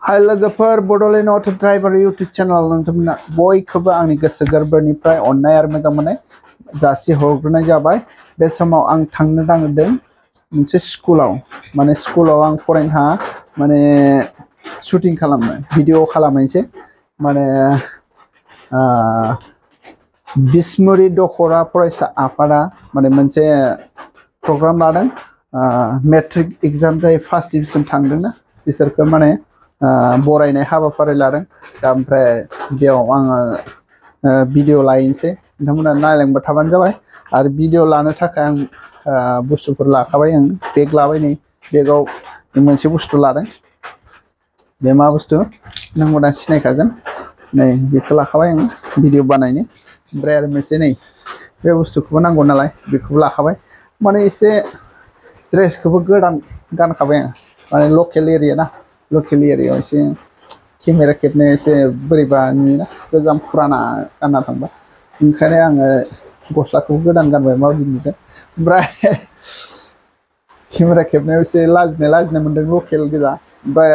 हाय लोगोफोर Bodoland auto' driver इउट्यूब channel नोंथांमोना बयखौबो आंनि गोसो गोरबोनिफ्राय अननाय आरो मोजां मोननाय जासिहरग्रोनाय जाबाय। बे समाव आं थांनो नागिरदों मोनसे स्कुलाव, माने स्कुलाव आं फरायनो थाङा, माने शुटिं खालामनो, भिडिअ खालामनोसै। माने बिसमुरि दख'रा फरायसा आफादा माने मोनसे प्रग्राम लादों। मेट्रिक एग्जाम जाय फार्स्ट डिभिजन थांदोंना बिसोरखौ माने बरायनाय हाबाफारि लादों। दा ओमफ्राय बेयाव आङो भिडिअ लायनोसै, नोंथांमोना नायलांबाय थाबानो जाबाय। आरो भिडिअ लानो थाखाय आं बुस्थुफोर लाखाबाय, आं बेग लाबाय। नै बेगाव मोनसे बुस्थु लादों। बे मा बुस्थु नोंथांमोना सिनायखागोन। नै बेखौ लाखाबाय आं भिडिअ बानायनो। ओमफ्राय आरो मोनसे नै बे बुस्थुखौबो नांगौ नालाय बेखौबो लाखाबाय। माने एसे ड्रेसखौबो गोदान गानखाबाय आं, माने लकेल एरिया ना, लकेल एरियायाव एसे केमेरा खेबनो एसे बोरैबा नुयोना गोजाम फुराना गानना थांबा। ओंखायनो आङो गस्लाखौबो गोदान गानबाय, माबायदि नुदों। ओमफ्राय केमेरा खेबनायाव एसे लाजिनाय मोन्दों, लकेल गोजा। ओमफ्राय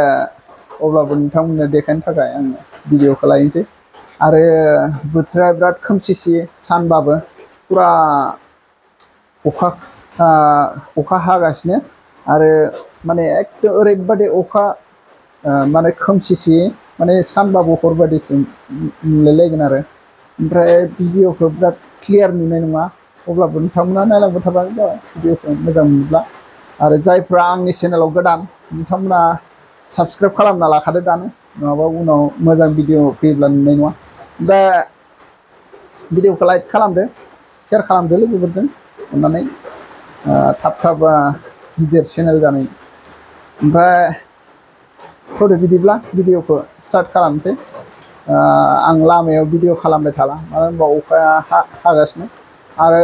अब्लाबो नोंथांमोननो देखायनो थाखाय आङो भिडिअखौ लायनोसै। आरो बोथोरा बिराद खोमसिसि, सानबाबो फुरा अखा हागासिनो। आरो माने एकदम ओरैबादि अखा, माने खोमसिसि, माने सानबाबो हर बायदिसो नुलायलायगोन आरो। ओमफ्राय भिडिअखौ बिराद क्लियार नुनाय नङा, अब्लाबो नोंथांमोना नायलांबाय थाबानो जाबाय भिडिअखौ मोजां मोनब्ला। आरो जायफ्रा आंनि चेनेलाव गोदान, नोंथांमोना साबस्क्राइब खालामना लाखादो दानो, नङाबा उनाव मोजां भिडिअ फैयोब्ला नुनाय नङा। दा भिडिअखौ लाइक खालामदो, शेयार खालामदो लोगोफोरजों अननानै, थाब गिदिर चेनेल जानाय। ओमफ्राय फट' बिदिब्ला भिडिअखौ स्टार्ट खालामनोसै। आं लामायाव भिडिअ खालामबाय थाला, मानो होनबा अखाया हागासिनो। आरो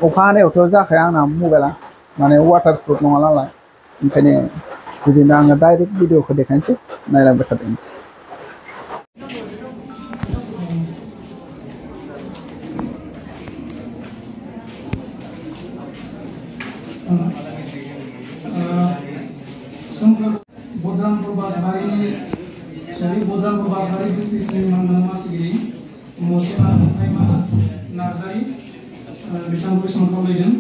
अखा हानायावथ' जाखाया आंना मबाइला, माने वाटारप्रुफ नङा नालाय। ओंखायनो बिदिनो आङो डाइरेक्ट भिडिअखौ देखायनोसै, नायलांबाय थादों। बद्रामपुर बासबारि डिस्ट्रिक्टनि मानगोनां मासिगिरि मसिना अन्थाइमा नार्जारि बिथांखौ सोंनो खावलायदों।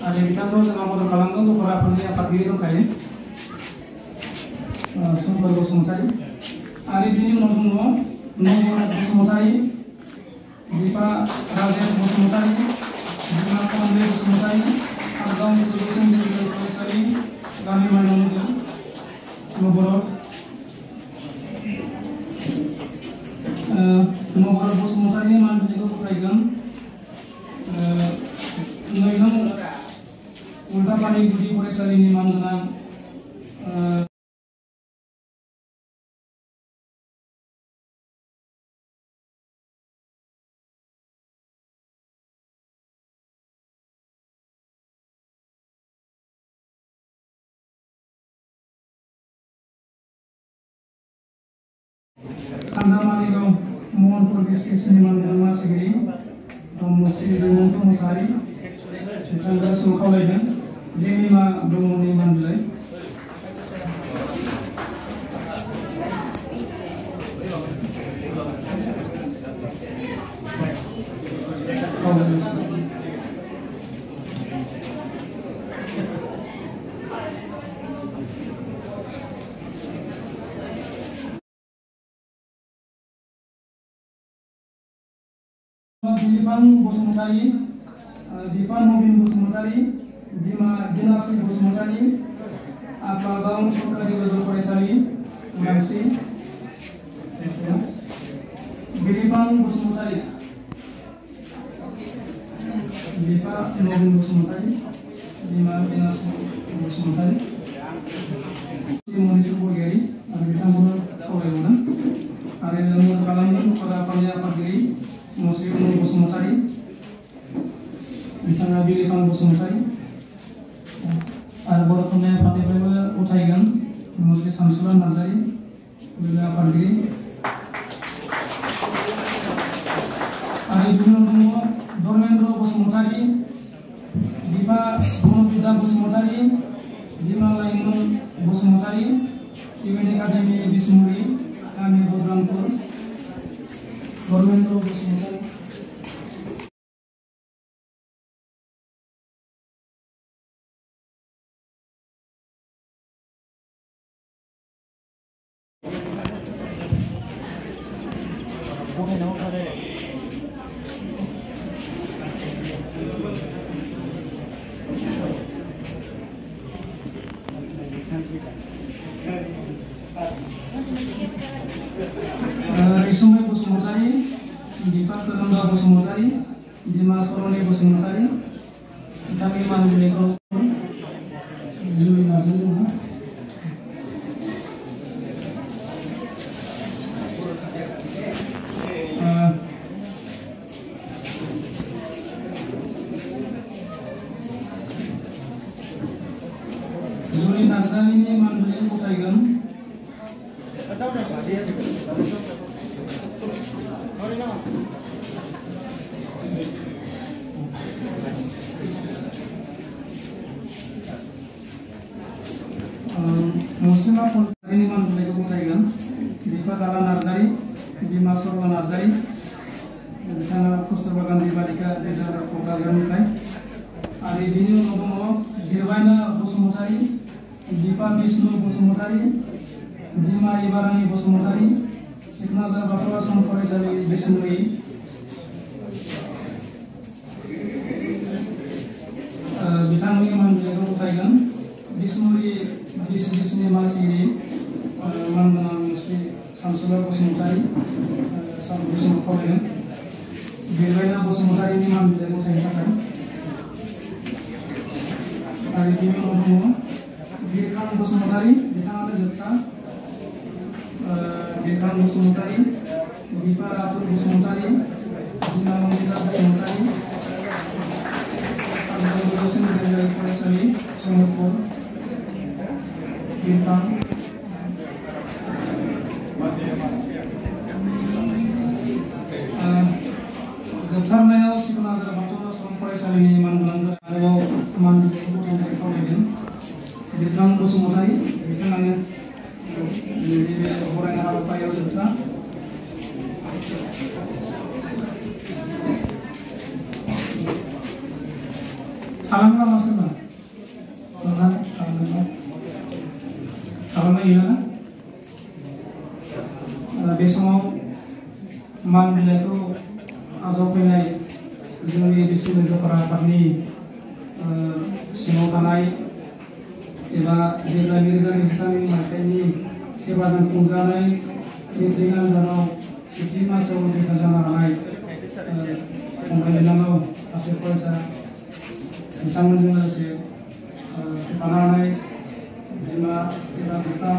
आरो बिथांखौ जोंहा मदद खालामदों दख'रा आफादनि आफादगिरि दंखायो सोमखोर बसुमतारी। आरो बिनि उनाव दङ नबरत बसुमतारी, दीपा राजेश बसुमतारी, बिमा कमले बसुमतारी, आरो गावनि गोजौसिन मेडिकेल फरायसालि गामि माइनावनोगोर नबरत बसुमतारीनि मानबिलाइखौ गथायगोन। 2 नं उल्टापानि गुदि फरायसालिनि मानगोनां सानजामालिगाव महनपुर डिस्ट्रिक्टनि मानगोनां मासिगिरि श्री जयमन्त मुसाहारि बिथांखौ सोंनो खावलायदों। जेमिमा ब्रह्मनि मानबिलाइ। बिलिफां बसुमतारी, बिफा नबिन बसुमतारी, बिमा दिनासी बसुमतारी, आफागाव सरकारि गोजौ फरायसालि उदांस्रि। बिलिफां बसुमतारी, बिफा नबिन बसुमतारी, बिमा दिनासी बसुमतारी, मनिसु बरगयारी आरो बिथांखौनो खावलायबावदों। आरो मदद खालामदों दख'रा आफादनि आफादगिरि मुस्लिम बसुमतारी, बिथाङा बिलिफां बसुमतारी। आरो बर' थुनलाइ आफादनिफ्रायबो गथायगोन मुस्लिम सानसुला नार्जारि, लोगो आफादगिरि। आरो बिनि उनाव दङ धर्मेन्द्र बसुमतारी, बिफा गुणबिद्या बसुमतारी, बिमा लाइमोन बसुमतारी इउएन एकाडेमी बिसमुरि गामि बद्रामपुर Dharmendra Basumatary Risumai Bosumataरी Dipa Kedenda Bosumataरी Dima Soroni Bosumataरी Kami Mandilegro Juli Nazuli Juli Nazali ini Mandilegro Taigan Muslimah ini Mandilegro Taigan Dipa Dala Narzari Dima Sorla Narzari Bicara Kusturba Gandhi Balika Dedara Kogazanikai Ari Bini Nodomo Dirwaina Bosumatarí Dipa Bisnu Bosumatarí Dima Ibarani Bosumatarí Siknazar Bafrasan Koresali Bisnui Bitangni Mandilegro Taigan Bisnuri Bisni Masiri Mandana Musli Samsula Bosumatarí Sam Bisnu Korean Dirwaina Bosumatarí ini Mandilegro Taigan Hari ini Nodomo Birkan Bosumatarí Bitangana Jepta Birkan Bosumatarí Dipa Ratul Bosumatarí Dina Mamita Bosumatarí Abdul Qasim dari Faisali Sumurpur Birkan Jeptarnayaw Sikunazar Batola Som Faisali ini Mandalang Araw Mandilegro Taigan Kaudin Birkan Bosumatarí Bitangana Jadi orang yang apa yang sudah Alhamdulillah masalah Alhamdulillah iya besok Mandilegro Azopinai Juli disuruh para kami Sinokanai Eba jika Mirza Islami mateni sebagian pungzanai dengan janau sejumlah seorang desa janganai pengadilan hasil kuasa tentang menjelaskan pananai jika kita